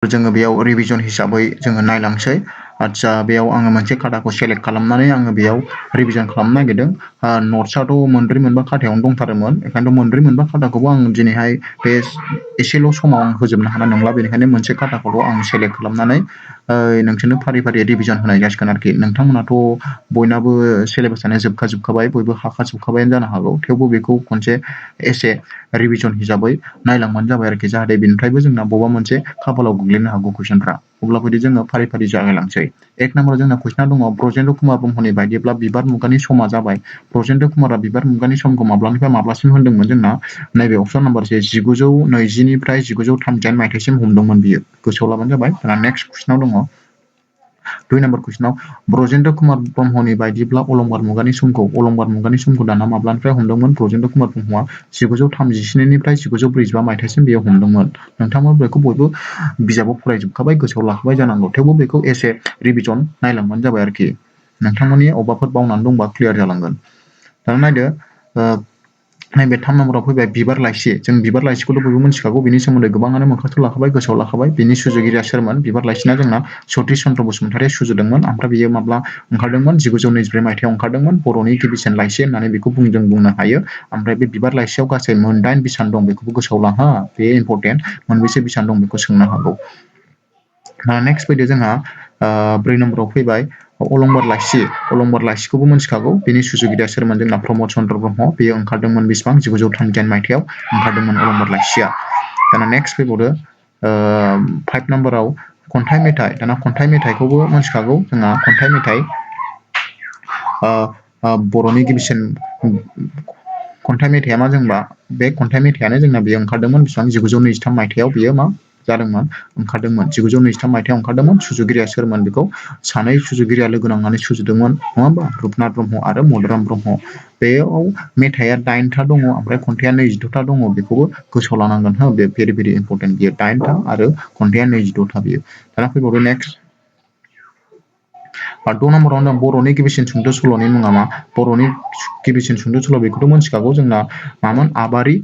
जोङो बेयाव रिभिजन हिसाबै जोङो नायलांसै आदसा बेयाव आङो मोनसे खाताखौ सेलेक्ट खालामनानै आङो बेयाव रिभिजन खालामनो नागिरदों नट्सआथ' मोनब्रै मोनबा खातायावनो दंथारोमोन ओंखायनोथ' मोनब्रै मोनबा खाताखौबो आं दिनैहाय बे एसेल' समाव आं होजोबनो हानाय नंला बेनिखायनो मोनसे खाताखौल' आं सेलेक्ट खालामनानै नोंसोरनो फारि फारि रिभिजन होनाय जासिगोन आरोखि नोंथांमोनाथ' बयनाबो सिलेबासानो जोबखाजोबखाबाय बयबो हाखाजोबखाबायानो जानो हागौ थेवबो बेखौ खनसे एसे रिभिजन हिसाबै नायलांबानो जाबाय आरोखि जाहाथे बेनिफ्रायबो जोंना बबेबा मोनसे खाफालाव गोग्लैनो हागौ कुइसनफ्रा अब्ला फैदो जोङो फारि फारि जागायलांसै एक नाम्बाराव जोंना कुइसना दङ ब्रजेन्द्र कुमार ब्रह्मनि बायदिब्ला बिबार मुगानि समा जाबाय ब्रजेन्द्र कुमारा बिबार मुगानि समखौ माब्लानिफ्राय माब्लासिम होनदोंमोन जोंना नैबे अपसन नाम्बार 1920निफ्राय 1938 मायथाइसिम हमदोंमोन बियो गोसोआव लाबानो जाबाय दाना नेक्स्ट कुइसनाव दङ 2 नाम्बार कुइसनाव ब्रजेन्द्र कुमार ब्रह्मनि बायदिब्ला अलंबार मुगानि समखौ दाना माब्लानिफ्राय हमदोंमोन ब्रजेन्द्र कुमार ब्रह्मआ 1937निफ्राय 1945 मायथाइसिम बेयाव हमदोंमोन नोंथांमोन बेखौ बयबो बिजाबाव फरायजोबखाबाय गोसोआव लाखाबाय जानांगौ थेवबो बेखौ एसे रिभिजन नायलांबानो जाबाय आरोखि नोंथांमोननि अबेबाफोर बावनानै दंबा क्लियार जालांगोन दाना नायदो नैबे 3 नाम्बाराव फैबाय बिबार लाइसि जों बिबार लाइसिखौथ' बयबो मिथिखागौ बिनि सोमोन्दै गोबाङानो मोखासथ' लाखाबाय गोसोआव लाखाबाय बिनि सुजुगिरिया सोरमोन बिबार लाइसिना जोंना सतिश चन्द्र बसुमतारिया सुजुदोंमोन ओमफ्राय बियो माब्ला ओंखारदोंमोन 1924 मायथाइयाव ओंखारदोंमोन बर'नि गिबिसिन लाइसि होननानै बेखौ बुंनो हायो ओमफ्राय बे बिबार लाइसियाव गासै मोन 8 बिसान दं बेखौबो गोसोआव ला हा बे इम्परटेन्ट मोनबेसे बिसान दं बेखौ सोंनो हागौ नेक्स्ट फैदो जोंहा 4 नम्बराव फैबाय अलंबार लाइसिखौबो मिथिखागौ बेनि सुजुगिरिया सोरमोन जोंना प्रमद चन्द्र ब्रह्म बेयो ओंखारदोंमोन बेसिबां 1938 मायथाइयाव ओंखारदोंमोन अलंबार लाइसिया दाना नेक्स्ट फैबावदो 5 नाम्बाराव खन्थाइ मेथाइ दाना खन्थाइ मेथाइखौबो मिथिखागौ जोंहा खन्थाइ मेथाइ बर'नि गिबिसिन खन्थाइ मेथाइया मा जोंबा बे खन्थाइ मेथाइयानो जोंना बेयो ओंखारदोंमोन बेसिबां 1923 मायथाइयाव बियो मा जादोंमोन ओंखारदोंमोन 1923 मायथाइयाव ओंखारदोंमोन सुजुगिरिया सोरमोन बेखौ सानै सुजुगिरिया लोगो नांनानै सुजुदोंमोन नङा होमबा रुपनाथ ब्रह्म आरो मदाराम ब्रह्म बेयाव मेथाइया 8था दङ ओमफ्राय खन्थाइया 22था दङ बेखौबो गोसोआव लानांगोन हो बे भेरि भेरि इम्परटेन्ट बियो 8था आरो खन्थाइया 22था बियो दाना फैबावदो नेक्स्ट 2 नाम्बाराव दं बर'नि गिबिसिन सुंद' सल'नि मुङा मा बर'नि गिबिसिन सुंद' सल' बेखौथ' मिथिखागौ जोंना मामोन आबारि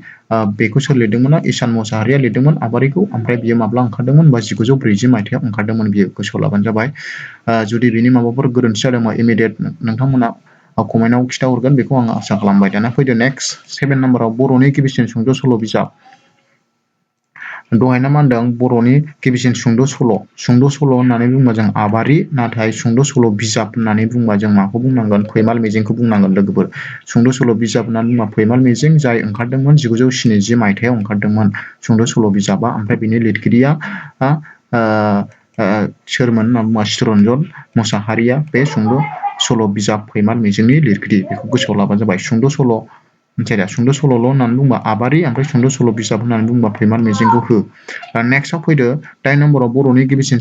बेखौ सोर लिरदोंमोन ईसान मोसाहारिया लिरदोंमोन आबारिखौ ओमफ्राय बियो माब्ला ओंखारदोंमोन होनबा 1940 मायथाइयाव ओंखारदोंमोन बियो गोसोआव लाबानो जाबाय जुदि बिनि माबाफोर गोरोन्थि जादोंबा इमिडियेट नोंथांमोना कमेन्टआव खिथाहरगोन बेखौ आं आसा खालामबाय दाना फैदो नेक्स्ट 7 नाम्बाराव बर'नि गिबिसिन सुंद' सल' बिजाब दहायना मा होनदों बर'नि गिबिसिन सुंद' सल' होननानै बुङोबा जों आबारि नाथाय सुंद' सल' बिजाब होननानै बुङोबा जों माखौ बुंनांगोन फैमाल मिजिंखौ बुंनांगोन लोगोफोर सुंद' सल' बिजाब होननानै बुङोबा फैमाल मिजिं जाय ओंखारदोंमोन 1970 मायथाइयाव ओंखारदोंमोन सुंद' सल' बिजाबा ओमफ्राय बिनि लिरगिरिया सोरमोन होनना बुङोबा चित्तरन्जन मोसाहारिया बे सुंद' सल' बिजाब फैमाल मिजिंनि लिरगिरि बेखौ गोसोआव लाबानो जाबाय सुंद' सल' मिथिया दा सुंद' सल'ल' होननानै बुंबा आबारि ओमफ्राय सुंद' सल' बिजाब होननानै बुंबा फैमाल मिजिंखौ हो नेक्स्टआव फैदो 8 नम्बराव बर'नि गिबिसिन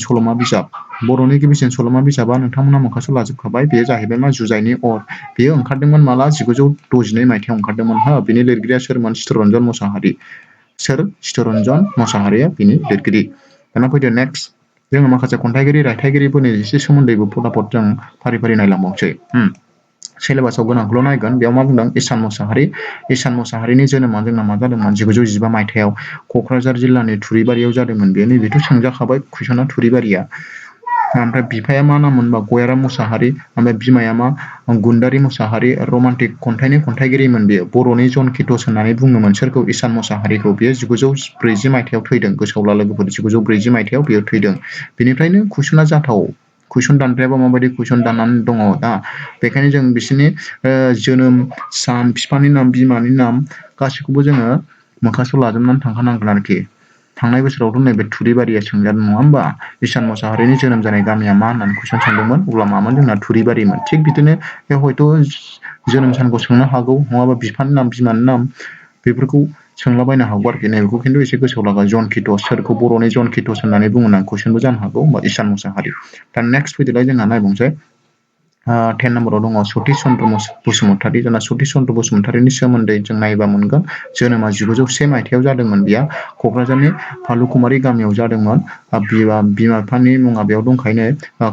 सल'मा बिजाबा नोंथांमोना मोखासथ' लाजोबखाबाय बेयो जाहैबाय मा जुजाइनि अर बेयो ओंखारदोंमोन माला 1962 मायथाइयाव ओंखारदोंमोन हो बिनि लिरगिरिया सोरमोन चित्तरन्जन मोसाहारिया बिनि लिरगिरि दाना फैदो नेक्स्ट जोङो माखासे खन्थाइगिरि रायथाइगिरिफोरनि एसे सोमोन्दैबो फटाफट जों फारि फारि नायलांबावसै सिलेबासाव गोनांखौल' नायगोन बेयाव मा बुंदों ईसान मोसाहारिनि जोनोमा जोंना मा जादोंमोन 1915 मायथाइयाव क'क्राझार जिल्लानि थुरिबारियाव जादोंमोन बे नैबेथ' सोंजाखाबाय कुइसना थुरिबारिया ओमफ्राय बिफाया मा नाम मोनबा गयाराम मोसाहारि ओमफ्राय बिमाया मा गुन्दारि मोसाहारि रमान्टिक खन्थाइनि खन्थाइगिरिमोन बेयो बर'नि जन किटस होननानै बुङोमोन सोरखौ ईसान मोसाहारिखौ बेयो 1940 मायथाइयाव थैदों गोसोआव ला लोगोफोर 1940 मायथाइयाव बेयो थैदों बेनिफ्रायनो कुइसना जाथाव कुइसन दानग्रायाबा माबायदि कुइसन दाननानै दङ दा बेखायनो जों बिसोरनि जोनोम सान बिफानि नाम बिमानि नाम गासैखौबो जोङो मोखासथ' लाजोबनानै थांखानांगोन आरोखि थांनाय बोसोरावथ' नैबे थुरिबारिया सोंजादों नङा होमबा ईसान मोसाहारिनि जोनोम जानाय गामिया मा होननानै कुइसन सोंदोंमोन अब्ला मामोन जोंना थुरिबारिमोन थिग बिदिनो बे हयथ' जोनोम सानखौ सोंनो हागौ नङाबा बिफानि नाम बिमानि नाम बेफोरखौ सोंलाबायनो हागौ आरोखि नैबेखौ खिन्थु एसे गोसोआव लागा जन किटस सोरखौ बर'नि जन किटस होननानै बुङो ना कुइसनबो जानो हागौ होमबा ईसान मोसाहारि दा नेक्स्ट फैदोलाय जोंहा नायबावनोसै 10 नम्बराव दङ सतीश चन्द्र बसुमतारी जोंना सतीश चन्द्र बसुमतारीनि सोमोन्दै जों नायोबा मोनगोन जोनोमा 1901 मायथाइयाव जादोंमोन बियो क'क्राझारनि फालुकुमारी गामियाव जादोंमोन बिमा बिफानि मुङा बेयाव दंखायनो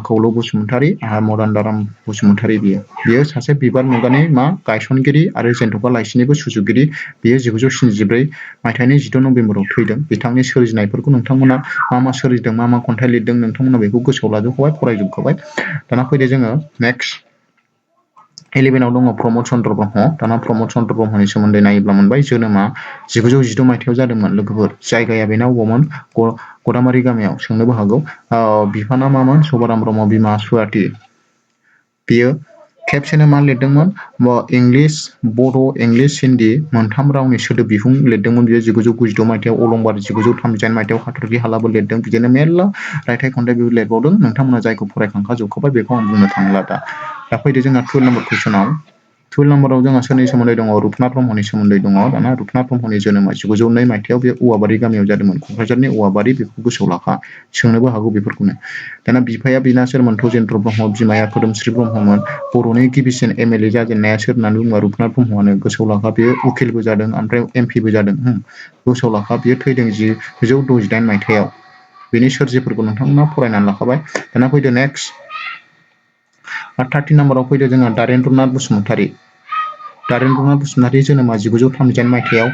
खौलो बसुमतारी मदानदाराम बसुमतारी बियो सासे बिबार मुगानि गायसनगिरि आरो जेन्थ'खा लाइसिनिबो सुजुगिरि बियो 1974 मायथाइनि 16 नबेम्बराव थैदों बिथांनि सोरजिनायफोरखौ नोंथांमोना मा सोरजिदों मा खन्थाइ लिरदों नोंथांमोना बेखौ गोसोआव लाजोबखाबाय फरायजोबखाबाय दाना फैदो जोङो नेक्स्ट 11 आव दङ प्रमद चन्द्र ब्रह्म दाना प्रमद चन्द्र ब्रह्मनि सोमोन्दै नायोब्ला मोनबाय जोनोमा 1916 मायथाइयाव जादोंमोन लोगोफोर जायगाया बेना अबावमोन गदामारि गामियाव सोंनोबो हागौ बिफाना मामोन सभाराम ब्रह्म बिमा सुवाति बियो खेबसेनो मा लिरदोंमोन इंलिश बड' इंलिश हिन्दी मोनथाम रावनि सोदोब बिहुं लिरदोंमोन बियो 1996 मायथाइयाव अलंबार 1938 मायथाइयाव हाथरखि हालाबो लिरदों बिदिनो मेरला रायथाइ खन्थाइ बिबो लिरबावदों नोंथांमोना जायखौ फरायखांखाजोबखाबाय बेखौ आं बुंनो थांला दा फैदो जोंहा 12 नम्बर कुइसनाव 12 नम्बराव जोंहा सोरनि सोमोन्दै दङ रुपनाथ ब्रह्मनि सोमोन्दै दङ दाना रुपनाथ ब्रह्मनि जोनोमा 1902 मायथाइयाव बे औवाबारि गामियाव जादोंमोन क'क्राझारनि औवाबारि बेखौ गोसोआव लाखा सोंनोबो हागौ बेफोरखौनो दाना बिफाया बिना सोरमोन थजेन्द्र ब्रह्म बिमाया खोदोमस्रि ब्रह्ममोन बर'नि गिबिसिन एमएलए जाजेननाया सोर होननानै बुङोबा रुपनाथ ब्रह्मआनो गोसोआव लाखा बेयो उकिलबो जादों ओमफ्राय एमपिबो जादों गोसोआव लाखा बेयो थैदों 1968 मायथाइयाव बेनि सोरजिफोरखौ नोंथांमोना फरायनानै लाखाबाय दाना फैदो नेक्स्ट 13 नम्बराव फैदो जोंहा दारेन्द्रनाथ बसुमतारी जोनोमा 1938 मायथाइयाव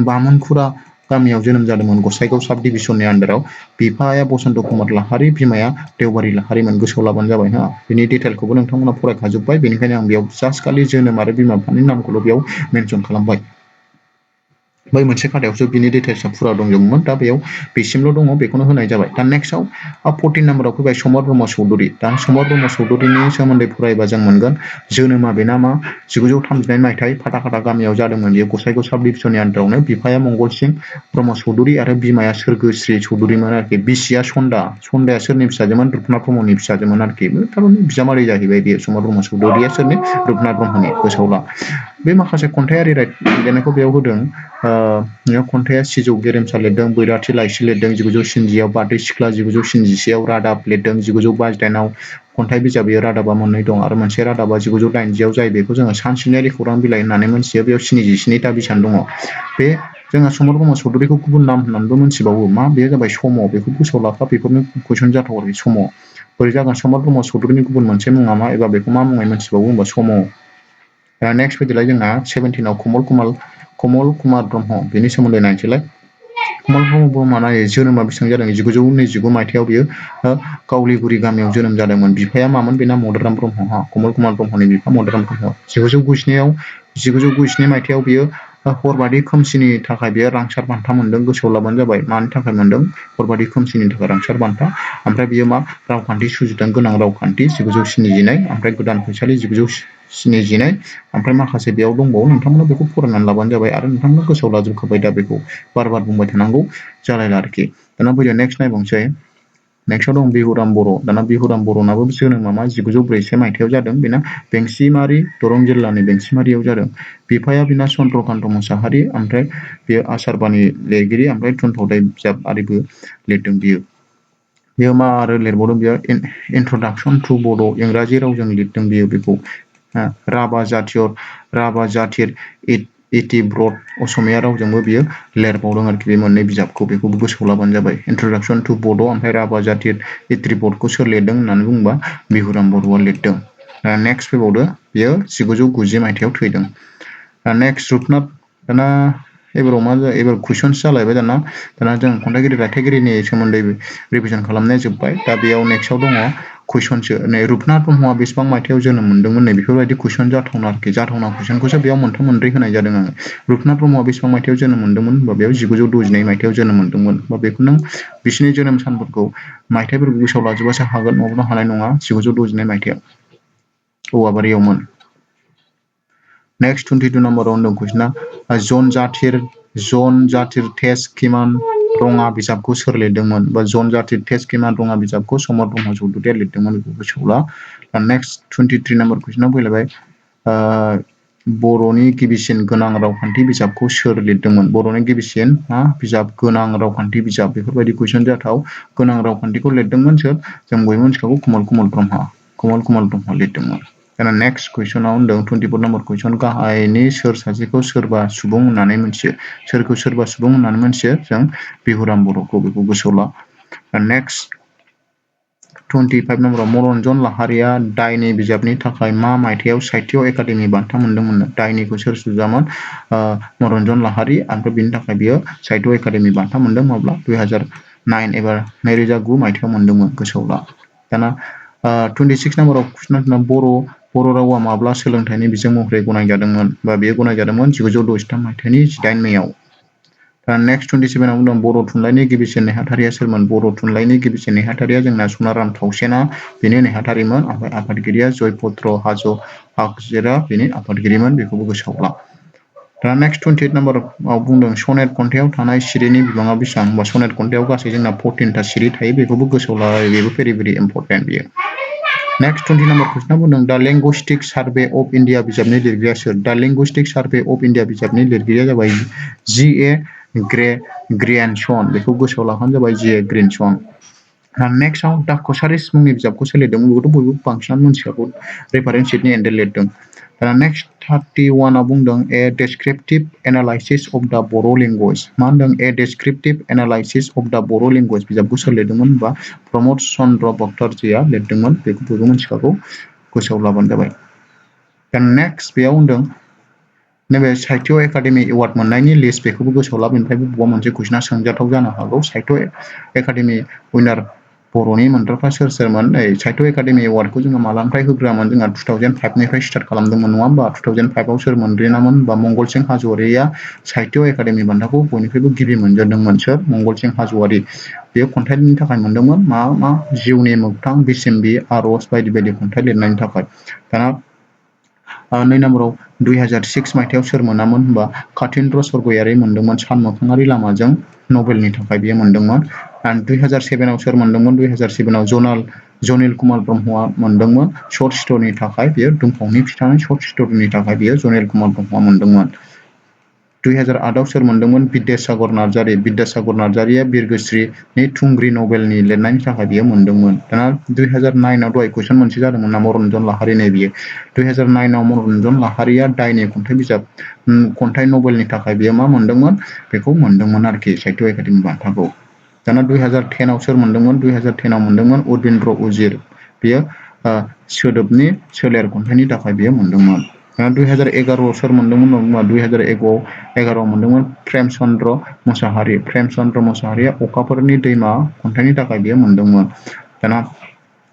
बामोनखुरा गामियाव जोनोम जादोंमोन गसाइगाव साब डिभिजननि आन्दाराव बिफाया बसन्त कुमार लाहारी बिमाया देवबारि लाहारीमोन गोसोआव लाबानो जाबाय बिनि डिटेलखौबो नोंथांमोना फरायखाजोब्बाय बेनिखायनो आं बेयाव जास्ट खालि जोनोम आरो बिमा बिफानि नामखौल' बेयाव मेनसन खालामबाय बै मोनसे खाथायावसो बिनि डिटेल्सआ फुरा दंजोबोमोन दा बेयाव बेसिमल' दङ बेखौनो होनाय जाबाय दा नेक्स्टआव 14 नम्बराव फैबाय समर ब्रह्म चौधुरी दा समर ब्रह्म चौधुरीनि सोमोन्दै फरायबा जों मोनगोन जोनोमा बेना 1938 मायथाइ फाथाखाथा गामियाव जादोंमोन बेयो गसाइगाव साब डिभिजननि आन्दारावनो बिफाया मंगल सिं ब्रह्म चौधुरी आरो बिमाया सोरगोस्रि चौधुरीमोन आरोखि बिसिया सन्दाया सोरनि फिसाजोमोन रुपनाथ ब्रह्मनि फिसाजोमोन आरोखि थारमाने बिजामादै जाहैबाय बेयो समर ब्रह्म चौधुरीया सोरनि रुपनाथ ब्रह्मनि गोसोआव ला बे माखासे खन्थाइयारि लिरनायखौ बेयाव होदों खन्थाइया सिजौ गेरेमसा लिरदों बैराथि लाइसि लिरदों 1970 आव बारदै सिख्ला 1971 आव रादाब लिरदों 1922 आव खन्थाइ बिजाब बेयो रादाबा मोननै दं आरो मोनसे रादाबा 1980 आव जाय बेखौ जोङो सानस्नियारि खौरां बिलाइ होननानै मोनथियो बेयाव 77 ता बिसान दङ बे जोंहा समर ब्रह्म चौधुरीखौ गुबुन नाम होननानैबो मोनथिबावो बेयो जाबाय सम बेखौ गोसोआव लाखा बेफोरनो कुइसन जाथाव आरोखि सम बोरै जागोन समर ब्रह्म चौधुरीनि गुबुन मोनसे मुङा मा एबा बेखौ मा मुङै मोनथिबावो होनबा सम नेक्स्ट फैदोलाय जोंहा 17 आव कमल कुमार ब्रह्म बेनि सोमोन्दै नायनोसैलाय कमल ब्रह्मआ जोनोमा बेसेबां जादों 1929 मायथाइयाव बियो गावलिगुरि गामियाव जोनोम जादोंमोन बिफाया मामोन बेना मदाराम ब्रह्म कमल कुमार ब्रह्मनि बिफा मदाराम ब्रह्म 1997 मायथाइयाव बियो हरबादि खोमसिनि थाखाय बेयो रांसार बान्था मोनदों गोसोआव लाबानो जाबाय मानि थाखाय मोनदों हरबादि खोमसिनि थाखाय रांसार बान्था ओमफ्राय बियो रावखान्थि सुजुदों गोनां रावखान्थि 1971 ओमफ्राय गोदान फैसालि 1971 ओमफ्राय माखासे बेयाव दंबावो नोंथांमोना बेखौ फरायनानै लाबानो जाबाय आरो नोंथांमोना गोसोआव लाजोबखाबाय दा बेखौ बार बुंबाय थानांगौ जालायला आरोखि दाना फैदो नेक्स्ट नायबावनोसै नेक्स्टआव दं बिहुराम बर' दाना बिहुराम बर'नाबो जोनोमा 1941 मायथाइयाव जादों बेना बेंसिमारि दरं जिल्लानि बेंसिमारियाव जादों बिफाया बिना चन्द्रकान्त मोसाहारि ओमफ्राय बेयो आसारबानि लिरगिरि ओमफ्राय थुनफावथाइ बिजाब आरिबो लिरदों बियो मा आरो लिरबावदों बियो इन्ट्रडाक्सन टु बड' इंराजि रावजों लिरदों बियो बेखौ राभा जाथिर इतिब्रत असमिया रावजोंबो बियो लिरबावदों आरोखि बे मोननै बिजाबखौ बेखौबो गोसोआव लाबानो जाबाय इन्ट्रडाक्सन टु बड' ओमफ्राय राभा जाथिर इतिब्रतखौ सोर लिरदों होननानै बुङोबा बिहुराम बर'आ लिरदों नेक्स्ट फैबावदो बियो 1990 मायथाइयाव थैदों नेक्स्ट रुपनाथ दाना एबार कुइसन्स जालायबाय दाना जों खन्थाइगिरि रायथाइगिरिनि सोमोन्दै रिभिजन खालामनाया जोब्बाय दा बेयाव नेक्स्टआव दङ कुइसनसो नै रुपनाथ ब्रह्मआ बेसेबां मायथाइयाव जोनोम मोन्दोंमोन नै बेफोरबायदि कुइसन जाथावना कुइसनखौसो बेयाव मोनब्रै होनाय जादों आङो रुपनाथ ब्रह्मआ बेसेबां मायथाइयाव जोनोम मोन्दोंमोन होनबा बेयाव 1922 मायथाइयाव जोनोम मोन्दोंमोन बा बेखौ नों बिसोरनि जोनोम सानफोरखौ मायथाइफोरखौ गोसोआव लाजोबासो हागोन नङाब्ला हानाय नङा 1922 मायथाइयाव औवाबारियावमोन नेक्स्ट 22 नम्बराव होनदों कुइसना जन जाथिर टेस्ट किमान रङा बिजाबखौ सोर लिरदोंमोन बा जन जाथिर टेस्ट किमान रङा बिजाबखौ समर ब्रह्म चौधुरीया लिरदोंमोन बेखौ गोसोआव ला नेक्स्ट 23 नम्बर कुइसनाव फैलायबाय बर'नि गिबिसिन गोनां रावखान्थि बिजाबखौ सोर लिरदोंमोन बर'नि गिबिसिन बिजाब गोनां रावखान्थि बिजाब बेफोरबायदि कुइसन जाथाव गोनां रावखान्थिखौ लिरदोंमोन सोर जों बयबो मिथिखागौ कमल कुमार ब्रह्म कमल कुमार ब्रह्म लिरदोंमोन। दाना नेक्स्ट कुइसनाव होनदों 24 नम्बर कुइसन गाहायनि सोर सासेखौ सोरबा सुबुं होननानै मोनथियो सोरखौ सोरबा सुबुं होननानै मोनथियो जों बिहुराम बर'खौ बेखौ गोसोआव ला। नेक्स्ट 25 नम्बराव मनरन्जन लाहारिया दायनि बिजाबनि थाखाय मा मायथाइयाव साहित्य एकादेमि बान्था मोनदोंमोन दायनिखौ सोर सुजुआमोन मनरन्जन लाहारि ओमफ्राय बिनि थाखाय बियो साहित्य एकादेमि बान्था मोनदों माब्ला 2009 एबा 2009 मायथाइयाव मोनदोंमोन गोसोआव ला। दाना 26 नम्बराव कुइसना बर' रावा माब्ला सोलोंथाइनि बिजों महरै गनायजादोंमोन बा बेयो गनायजादोंमोन 1963 मायथाइनि 8 मेयाव। दा नेक्स्ट 27 आव दं बर' थुनलाइनि गिबिसिन नेहाथारिया सोरमोन बर' थुनलाइनि गिबिसिन नेहाथारिया जोंना सनाराम खावसेना बेनि नेहाथारिमोन ओमफ्राय आफादगिरिया जयभद्र हागजेरा बेनि आफादगिरिमोन बेखौबो गोसोआव ला। दा नेक्स्ट 28 नम्बराव बुंदों सनेट खन्थाइयाव थानाय सिरिनि बिबाङा बेसेबां होमबा सनेट खन्थाइयाव गासै जोंना 14टा सिरि थायो बेखौबो गोसोआव ला बेबो भेरि इम्परटेन्ट बियो। नेक्स्ट 20 नम्बर कुइसना बुंदों दा लिंगुइस्टिक सार्भे अफ इन्डिया बिजाबनि लिरगिरिया सोर दा लिंगुइस्टिक सार्भे अफ इन्डिया बिजाबनि लिरगिरिया जाबाय G.A. ग्रेनसन बेखौ गोसोआव लाफानो जाबाय G.A. ग्रेनसन। नेक्स्टआव दा कसारिस मुंनि बिजाबखौ सोर लिरदोंमोन बेखौथ' बयबो बांसिनानो मोनथिखागौ रेफारेन्स सिटनि एन्डेल लिरदों। दाना नेक्स्ट 31 आव बुंदों ए डेसक्रिप्टिभ analysis of the Bodo' language मा होनदों ए डेसक्रिप्टिभ analysis of the Bodo' language बिजाबखौ सोर लिरदोंमोन होनबा प्रमद चन्द्र भट्टाचार्यआ लिरदोंमोन बेखौ बयबो मिथिखागौ गोसोआव लाबानो जाबाय। दा नेक्स्ट बेयाव होनदों नैबे साहित्य एकादेमि एवार्ड मोननायनि लिस्ट बेखौबो गोसोआव ला बेनिफ्राय बबेबा मोनसे कुइसना सोंजाथाव जानो हागौ साहित्य एकादेमि उइनार बर'नि मोनग्राफ्रा सोर सोरमोन साहित्य एकादेमि एवार्डखौ जोङो मालानिफ्राय होग्रामोन जोंहा 2005निफ्राय स्टार्ट खालामदोंमोन नङा होमबा 2005आव सोर मोनग्रोनामोन होनबा मंगलसिं हाज'वारिया साहित्य एकादेमि बान्थाखौ बयनिख्रुइबो गिबि मोनजेनदोंमोन सोर मंगलसिं हाज'वारि बेयो खन्थाइनि थाखाय मोनदोंमोन मा जिउनि मोगथां बिसम्बि आरज बायदि बायदि खन्थाइ लिरनायनि थाखाय। दाना 2 नम्बराव 2006 मायथाइयाव सोर मोनामोन होनबा कातिन्द्र सरगयारि मोनदोंमोन सानमोखाङारि लामाजों नबेलनि थाखाय बियो मोनदोंमोन। 2007 आव सोर मोनदोंमोन 2007 आव जनिल कुमार ब्रह्मआ मोनदोंमोन शर्ट स्ट'रिनि थाखाय बियो दुमफावनि फिथानि शर्ट स्ट'रिनि थाखाय बियो जनिल कुमार ब्रह्मआ मोनदोंमोन। 2008 आव सोर मोनदोंमोन बिद्यासागर नार्जारिया बिरगोस्रिनि थुंग्रि नभेलनि लिरनायनि थाखाय बियो मोनदोंमोन। दाना 2009 आव दहाय कुइसन मोनसे जादोंमोन ना मनरन्जन लाहारिनि बियो 2009 आव मनरन्जन लाहारिया दायनि खन्थाइ बिजाब खन्थाइ नभेलनि थाखाय बियो मा मोनदोंमोन बेखौ मोनदोंमोन आरोखि साहित्य एकादेमि बान्थाखौ। दाना 2010 आव सोर मोनदोंमोन 2010 आव मोनदोंमोन उरबिन्द्र उजिर बियो सोदोबनि सोलेर खन्थाइनि थाखाय बियो मोनदोंमोन। दाना 2011 आव सोर मोनदोंमोन होनबा 2011 आव मोनदोंमन प्रेमचन्द्र मुसाहारिया अखाफोरनि दैमा खन्थाइनि थाखाय बियो मोनदोंमोन। दाना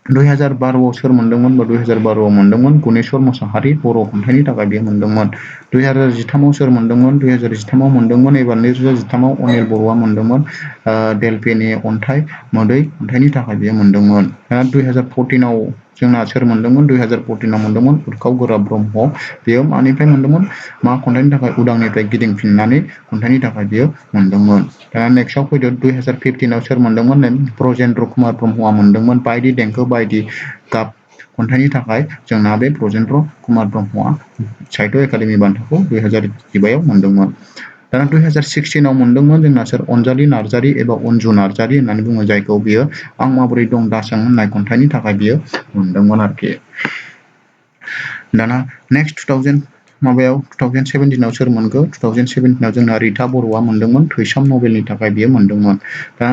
2012 आव सोर मोनदोंमोन होनबा 2012 आव मोनदोंमोन गुनेस्वर मुसाहारि बर' खन्थाइनि थाखाय बियो मोनदोंमोन। 2013 आव सोर मोनदोंमोन 2013 आव मोनदोंमोन एबा 2013 आव अनिल बर'आ मोनदोंमोन देलफिनि अन्थाइ मोदै खन्थाइनि थाखाय बियो मोनदोंमोन। दाना 2014 आव जोंना सोर मोनदोंमोन 2014 आव मोनदोंमोन उरखाव गोरा ब्रह्म बेयो मानिफ्राय मोनदोंमोन मा खन्थाइनि थाखाय उदांनिफ्राय गिदिंफिननानै खन्थाइनि थाखाय बियो मोनदोंमोन। दाना नेक्स्टआव फैदो 2015 आव सोर मोनदोंमोन ब्रजेन्द्र कुमार ब्रह्मआ मोनदोंमोन बायदि देंखो बायदि गाब खन्थाइनि थाखाय जोंना बे ब्रजेन्द्र कुमार ब्रह्मआ साहित्य एकादेमि बान्थाखौ 2015 आव मोनदोंमोन। दाना 2016 आव मोनदोंमोन जोंना सोर अनजालि नार्जारि एबा अनजु नार्जारि होननानै बुङो जायखौ बियो आं माबोरै दं दासों होननाय खन्थाइनि थाखाय बियो मोनदोंमोन आरोखि। दाना नेक्स्ट 2017 आव सोर मोनखो 2017 आव जोंना रिता बर'आ मोनदोंमोन थैसाम नभेलनि थाखाय बियो मोनदोंमोन। दा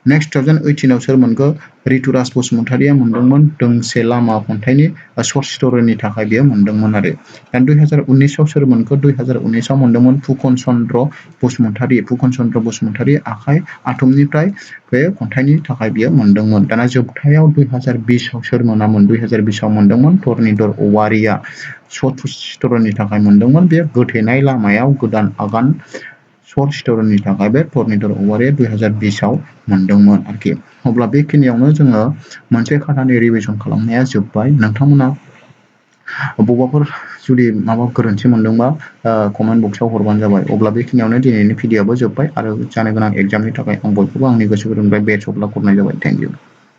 नेक्स्ट 2018 आव सोर मोनखो रितुराज बसुमतारिया मोनदोंमोन दोंसे लामा खन्थाइनि शर्ट स्ट'रिनि थाखाय बियो मोनदोंमोन आरो। दा 2019 आव सोर मोनखो 2019 आव मोनदोंमन फुकन चन्द्र बसुमतारि आखाइ आथुमनिफ्राय बे खन्थाइनि थाखाय बियो मोनदोंमोन। दाना जोबथायाव 2020 आव सोर मोनामोन 2020 आव मोनदोंमोन धरनिधर औवारिया शर्ट स्ट'रिनि थाखाय मोनदोंमोन बे गोथेनाय लामायाव गोदान आगान शर्ट स्ट'रिनि थाखाय बे धरनिधर औवारिया 2020 आव मोनदोंमोन आरोखि। अब्ला बेखिनियावनो जोङो मोनसे खातानि रिभिजन खालामनाया जोब्बाय। नोंथांमोना बबेबाफोर जुदि माबा गोरोन्थि मोनदोंबा कमेन्ट बक्सआव हरबानो जाबाय। अब्ला बेखिनियावनो दिनैनि भिडिअ'आबो जोब्बाय आरो जानो गोनां एग्जामनि थाखाय आं बयखौबो आंनि गोसो गोरबोनिफ्राय बेस्ट अफ लाक हरनाय जाबाय। Thank you.